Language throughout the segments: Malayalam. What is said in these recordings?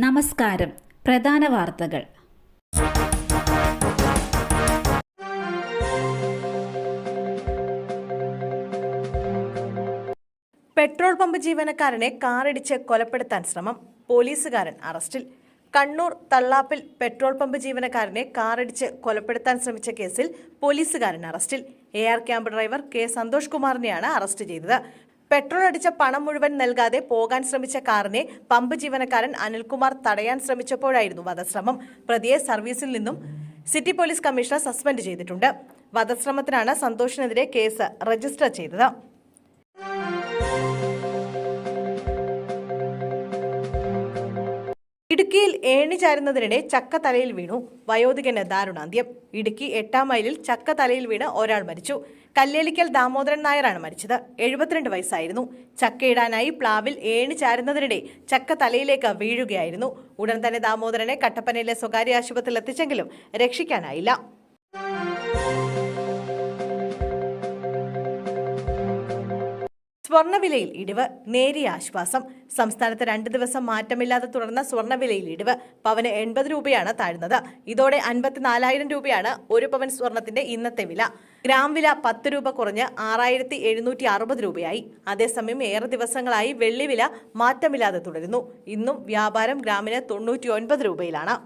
നമസ്കാരം. പ്രധാന വാർത്തകൾ. പെട്രോൾ പമ്പ് ജീവനക്കാരനെ കാറിടിച്ച് കൊലപ്പെടുത്താൻ ശ്രമം. പോലീസുകാരൻ അറസ്റ്റിൽ. കണ്ണൂർ തള്ളാപ്പിൽ പെട്രോൾ പമ്പ് ജീവനക്കാരനെ കാറിടിച്ച് കൊലപ്പെടുത്താൻ ശ്രമിച്ച കേസിൽ പോലീസുകാരൻ അറസ്റ്റിൽ. AR camp driver K Santhosh കുമാറിനെയാണ് അറസ്റ്റ് ചെയ്തത്. പെട്രോൾ അടിച്ച പണം മുഴുവൻ നൽകാതെ പോകാൻ ശ്രമിച്ച കാറിനെ പമ്പ് ജീവനക്കാരൻ അനിൽകുമാർ തടയാൻ ശ്രമിച്ചപ്പോഴായിരുന്നു വധശ്രമം. പ്രതിയെ സർവീസിൽ നിന്നും സിറ്റി പോലീസ് കമ്മീഷണർ സസ്പെൻഡ് ചെയ്തിട്ടുണ്ട്. വധശ്രമത്തിനാണ് സന്തോഷിനെതിരെ കേസ് രജിസ്റ്റർ ചെയ്തത്. ഇടുക്കിയിൽ ഏണി ചാരുന്നതിനിടെ ചക്ക തലയിൽ വീണു. വയോധികന് ദാരുണാന്ത്യം. ഇടുക്കി 8-ാം മൈലിൽ ചക്ക തലയിൽ വീണ് ഒരാൾ മരിച്ചു. കല്ലേലിക്കൽ ദാമോദരൻ നായരാണ് മരിച്ചത്. 72 വയസ്സായിരുന്നു. ചക്കയിടാനായി പ്ലാവിൽ ഏണി ചാരുന്നതിനിടെ ചക്ക തലയിലേക്ക് വീഴുകയായിരുന്നു. ഉടൻ തന്നെ ദാമോദരനെ കട്ടപ്പനയിലെ സ്വകാര്യ ആശുപത്രിയിൽ എത്തിച്ചെങ്കിലും രക്ഷിക്കാനായില്ല. സ്വർണ്ണവിലയിൽ ഇടിവ്, നേരിയ ആശ്വാസം. സംസ്ഥാനത്ത് 2 ദിവസം മാറ്റമില്ലാതെ തുടർന്ന സ്വർണ്ണവിലയിൽ ഇടിവ്. പവന് 80 രൂപയാണ് താഴ്ന്നത്. ഇതോടെ 54,000 രൂപയാണ് ഒരു പവൻ സ്വർണത്തിന്റെ ഇന്നത്തെ വില. ഗ്രാം വില 10 രൂപ കുറഞ്ഞ് 6,760 രൂപയായി. അതേസമയം ഏറെ ദിവസങ്ങളായി വെള്ളി വില മാറ്റമില്ലാതെ തുടരുന്നു. ഇന്നും വ്യാപാരം ഗ്രാമിന് 99 രൂപയിലാണ്.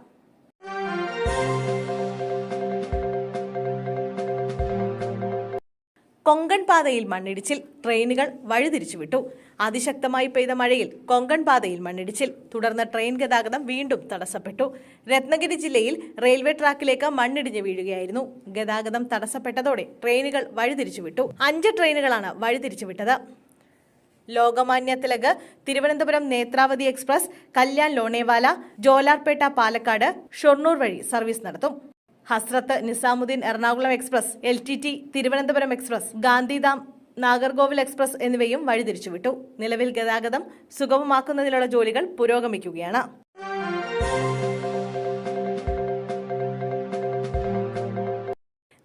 കൊങ്കൺ പാതയിൽ മണ്ണിടിച്ചിൽ, ട്രെയിനുകൾ വഴിതിരിച്ചുവിട്ടു. അതിശക്തമായി പെയ്ത മഴയിൽ കൊങ്കൺ പാതയിൽ മണ്ണിടിച്ചിൽ. തുടർന്ന് ട്രെയിൻ ഗതാഗതം വീണ്ടും തടസ്സപ്പെട്ടു. രത്നഗിരി ജില്ലയിൽ റെയിൽവേ ട്രാക്കിലേക്ക് മണ്ണിടിഞ്ഞ് വീഴുകയായിരുന്നു. ഗതാഗതം തടസ്സപ്പെട്ടതോടെ ട്രെയിനുകൾ വഴിതിരിച്ചുവിട്ടു. 5 ട്രെയിനുകളാണ് വഴിതിരിച്ചുവിട്ടത്. ലോകമാന്യ തിലക് തിരുവനന്തപുരം നേത്രാവതി എക്സ്പ്രസ്, കല്യാൺ ലോണേവാല, ജോലാർപേട്ട പാലക്കാട്, ഷൊർണൂർ വഴി സർവീസ് നടത്തും. Hazrat Nizamuddin Ernakulam express, LTT Thiruvananthapuram express, Gandhidham Nagercoil express എന്നിവയും വഴിതിരിച്ചുവിട്ടു. നിലവിൽ ഗതാഗതം സുഗമമാക്കുന്നതിനുള്ള ജോലികൾ പുരോഗമിക്കുകയാണ്.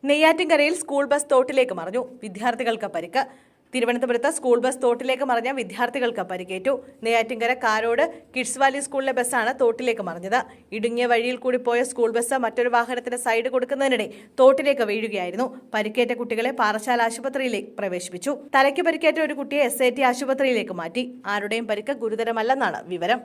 നെയ്യാറ്റിൻകരയിൽ സ്കൂൾ ബസ് തോട്ടിലേക്ക് മറിഞ്ഞു. വിദ്യാർത്ഥികൾക്ക് പരിക്ക്. തിരുവനന്തപുരത്ത് സ്കൂൾ ബസ് തോട്ടിലേക്ക് മറിഞ്ഞ വിദ്യാർത്ഥികൾക്ക് പരിക്കേറ്റു. നെയ്യാറ്റിൻകര കാരോട് കിഡ്സ് വാലി സ്കൂളിലെ ബസ്സാണ് തോട്ടിലേക്ക് മറിഞ്ഞത്. ഇടുങ്ങിയ വഴിയിൽ കൂടി പോയ സ്കൂൾ ബസ് മറ്റൊരു വാഹനത്തിന് സൈഡ് കൊടുക്കുന്നതിനിടെ തോട്ടിലേക്ക് വീഴുകയായിരുന്നു. പരിക്കേറ്റ കുട്ടികളെ പാറശാല ആശുപത്രിയിലേക്ക് പ്രവേശിപ്പിച്ചു. തലയ്ക്ക് പരിക്കേറ്റ ഒരു കുട്ടിയെ SAT ആശുപത്രിയിലേക്ക് മാറ്റി. ആരുടെയും പരിക്ക് ഗുരുതരമല്ലെന്നാണ് വിവരം.